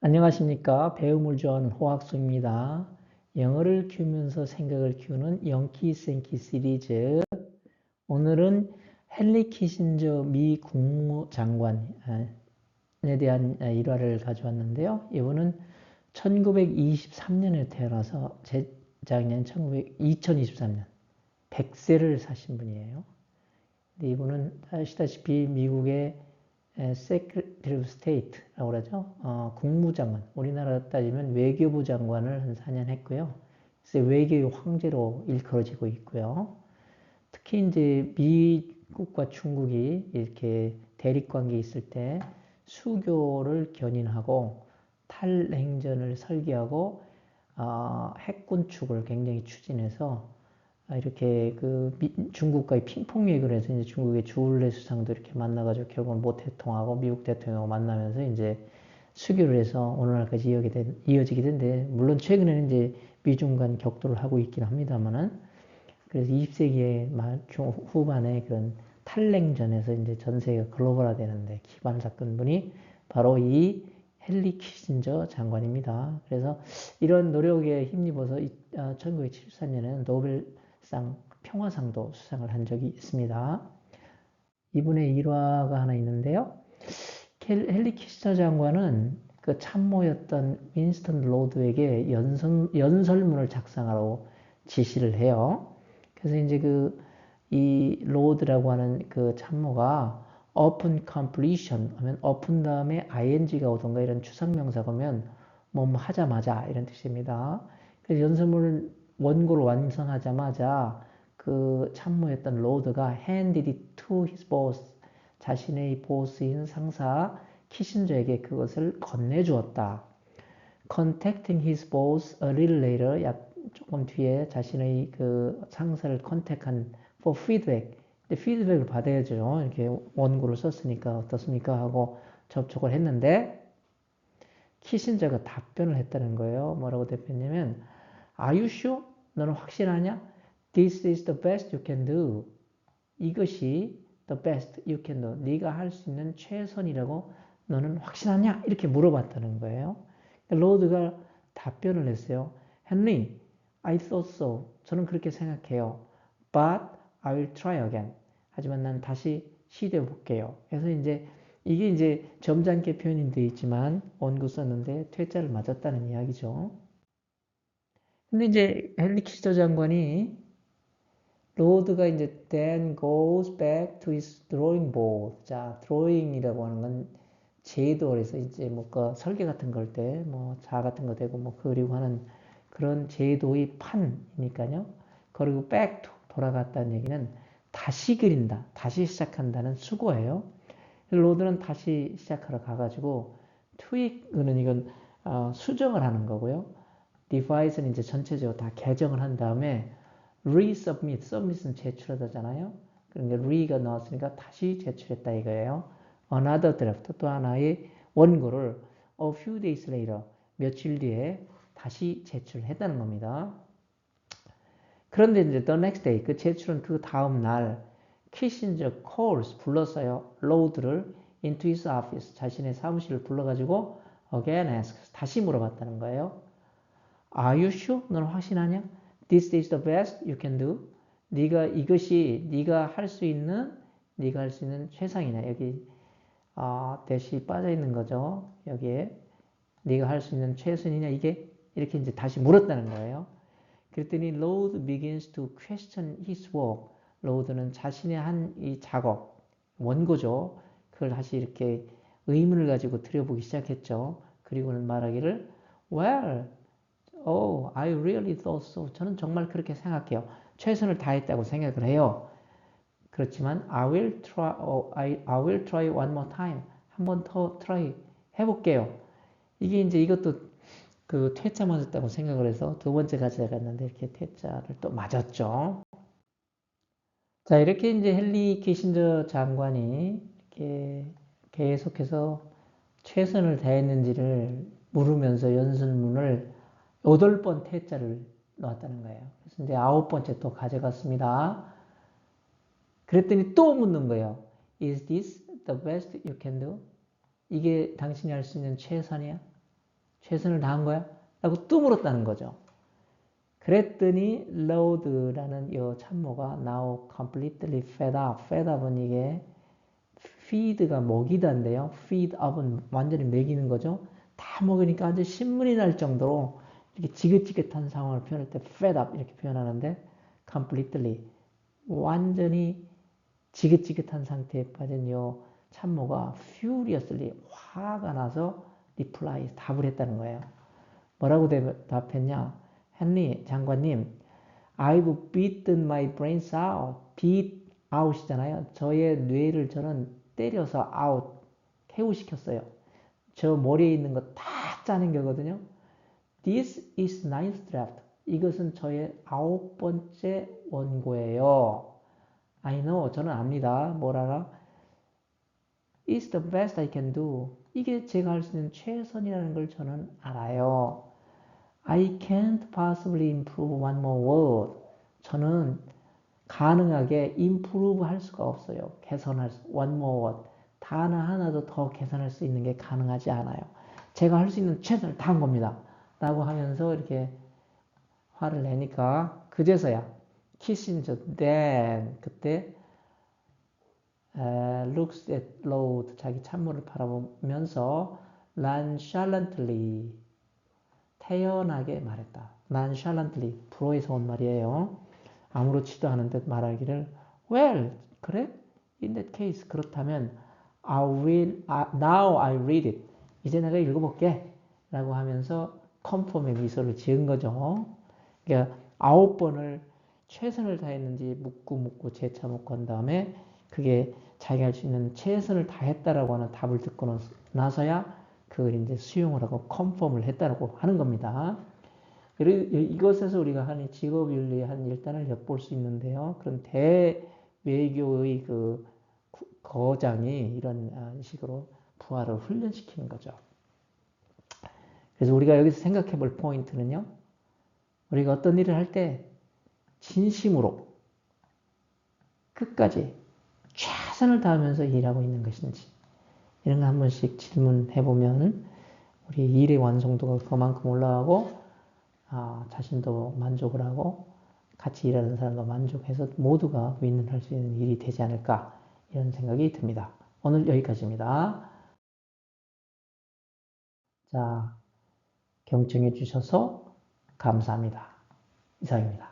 안녕하십니까. 배움을 좋아하는 호학수입니다. 영어를 키우면서 생각을 키우는 영키 생키 시리즈. 오늘은 헨리 키신저 미 국무장관에 대한 일화를 가져왔는데요. 이분은 1923년에 태어나서 재작년 2023년 100세를 사신 분이에요. 근데 이분은 아시다시피 미국의 Secretary of State라고 그러죠. 국무장관, 우리나라 따지면 외교부 장관을 한 4년 했고요. 그래서 외교의 황제로 일컬어지고 있고요. 특히 이제 미국과 중국이 이렇게 대립 관계 있을 때 수교를 견인하고 탈냉전을 설계하고 핵 군축을 굉장히 추진해서 이렇게 그 중국과의 핑퐁 얘기를 해서 이제 중국의 주울레 수상도 이렇게 만나가지고 결국은 모 대통령하고 미국 대통령하고 만나면서 이제 수교를 해서 오늘날까지 이어지게 된데, 물론 최근에는 이제 미중 간 격돌을 하고 있긴 합니다만은, 그래서 20세기의 말 후반에 그런 탈냉전에서 이제 전 세계가 글로벌화 되는데 기반 사건분이 바로 이 헨리 키신저 장관입니다. 그래서 이런 노력에 힘입어서 1974년에는 노벨상 평화상도 수상을 한 적이 있습니다. 이분의 일화가 하나 있는데요. 헨리 키신저 장관은 그 참모였던 윈스턴 로드에게 연설문을 작성하라고 지시를 해요. 그래서 이제 이 로드라고 하는 그 참모가 upon completion 하면 upon 다음에 ing가 오던가 이런 추상명사가 오면 뭐 하자마자 이런 뜻입니다. 그래서 연설문을 원고를 완성하자마자 그 참모였던 로드가 handed it to his boss, 자신의 보스인 상사 키신저에게 그것을 건네주었다. Contacting his boss a little later, 조금 뒤에 자신의 그 상사를 컨택한 for feedback. 근데 피드백을 받아야죠. 이렇게 원고를 썼으니까 어떻습니까? 하고 접촉을 했는데 키신저가 답변을 했다는 거예요. 뭐라고 답했냐면 Are you sure? 너는 확실하냐? This is the best you can do. 이것이 the best you can do. 네가 할 수 있는 최선이라고 너는 확신하냐? 이렇게 물어봤다는 거예요. 로드가 답변을 했어요. Henry, I thought so. 저는 그렇게 생각해요. But I will try again. 하지만 난 다시 시도해 볼게요. 그래서 이게 이제 점잖게 표현이 되어 있지만 원고 썼는데 퇴짜를 맞았다는 이야기죠. 근데 이제 헨리 키시저 장관이 로드가 이제 then goes back to his drawing board. 자, drawing이라고 하는 건 제도에서 이제 뭐가 설계 같은 걸 때 뭐 자 같은 거 대고 뭐 그리고 하는 그런 제도의 판이니까요. 그리고 back to 돌아갔다는 얘기는 다시 그린다, 다시 시작한다는 수고예요. 로드는 다시 시작하러 가가지고 tweak은 이건 수정을 하는 거고요. device는 이제 전체적으로 다 개정을 한 다음에 resubmit, submit은 제출하다잖아요. 그러니까 re가 나왔으니까 다시 제출했다 이거예요. Another draft, 또 하나의 원고를 a few days later, 며칠 뒤에 다시 제출했다는 겁니다. 그런데 이제 the next day, 그 제출은 그 다음 날 키신저 calls, 불렀어요. 로드를 into his office, 자신의 사무실을 불러가지고 again asks, 다시 물어봤다는 거예요. Are you sure? 너는 확신하냐? This is the best you can do. 이것이 네가 할 수 있는 최상이냐. 여기 대시 빠져 있는 거죠. 여기에 네가 할 수 있는 최선이냐 이게 이렇게 이제 다시 물었다는 거예요. 그랬더니 Lord begins to question his work. 로드는 자신의 한 이 작업, 원고죠. 그걸 다시 이렇게 의문을 가지고 들여보기 시작했죠. 그리고는 말하기를 Well, oh, I really thought so. 저는 정말 그렇게 생각해요. 최선을 다했다고 생각을 해요. 그렇지만 I will try one more time. 한 번 더 try 해볼게요. 이게 이제 이것도 그 퇴짜 맞았다고 생각을 해서 두 번째 가져갔는데 이렇게 퇴짜를 또 맞았죠. 자, 이렇게 이제 헨리 키신저 장관이 이렇게 계속해서 최선을 다했는지를 물으면서 연설문을 8번 퇴짜를 놓았다는 거예요. 그래서 이제 9번째 또 가져갔습니다. 그랬더니 또 묻는 거예요. Is this the best you can do? 이게 당신이 할 수 있는 최선이야? 최선을 다한 거야? 라고 또 물었다는 거죠. 그랬더니 load라는 이 참모가 now completely fed up. fed up은 이게 feed가 먹이다인데요. feed up은 완전히 먹이는 거죠. 다 먹으니까 완전 신물이 날 정도로 이렇게 지긋지긋한 상황을 표현할 때 fed up 이렇게 표현하는데 completely 완전히 지긋지긋한 상태에 빠진 요 참모가 furiously 화가 나서 reply 답을 했다는 거예요. 뭐라고 답했냐? 헨리 장관님, I've beaten my brains out. beat out이잖아요. 저의 뇌를 저는 때려서 out, 해우시켰어요. 저 머리에 있는 거 다 짜는 거거든요. This is ninth draft. 이것은 저의 9번째 원고예요. I know, 저는 압니다. 뭘 알아? It's the best I can do. 이게 제가 할 수 있는 최선이라는 걸 저는 알아요. I can't possibly improve one more word. 저는 가능하게 improve 할 수가 없어요. 개선할 수, one more word. 단어 하나도 더 개선할 수 있는 게 가능하지 않아요. 제가 할 수 있는 최선을 다한 겁니다. 라고 하면서 이렇게 화를 내니까 그제서야 키신저 then 그때 looks at load 자기 참모를 바라보면서 nonchalantly 태연하게 말했다. nonchalantly 불어에서 온 말이에요. 아무렇지도 않은 듯 말하기를 well 그래? in that case 그렇다면 now I read it 이제 내가 읽어볼게 라고 하면서 컨펌의 미소를 지은 거죠. 그러니까 9번을 최선을 다했는지 묻고 재차 묻고 한 다음에 그게 자기가 할 수 있는 최선을 다했다라고 하는 답을 듣고 나서야 그걸 이제 수용을 하고 컨펌을 했다라고 하는 겁니다. 그리고 이것에서 우리가 한 직업윤리의 한 일단을 엿볼 수 있는데요. 그런 대외교의 그 거장이 이런 식으로 부하를 훈련시키는 거죠. 그래서 우리가 여기서 생각해 볼 포인트는요. 우리가 어떤 일을 할 때 진심으로 끝까지 최선을 다하면서 일하고 있는 것인지 이런 거 한 번씩 질문해 보면 우리 일의 완성도가 그만큼 올라가고 자신도 만족을 하고 같이 일하는 사람도 만족해서 모두가 윈윈할 수 있는 일이 되지 않을까 이런 생각이 듭니다. 오늘 여기까지입니다. 자, 경청해 주셔서 감사합니다. 이상입니다.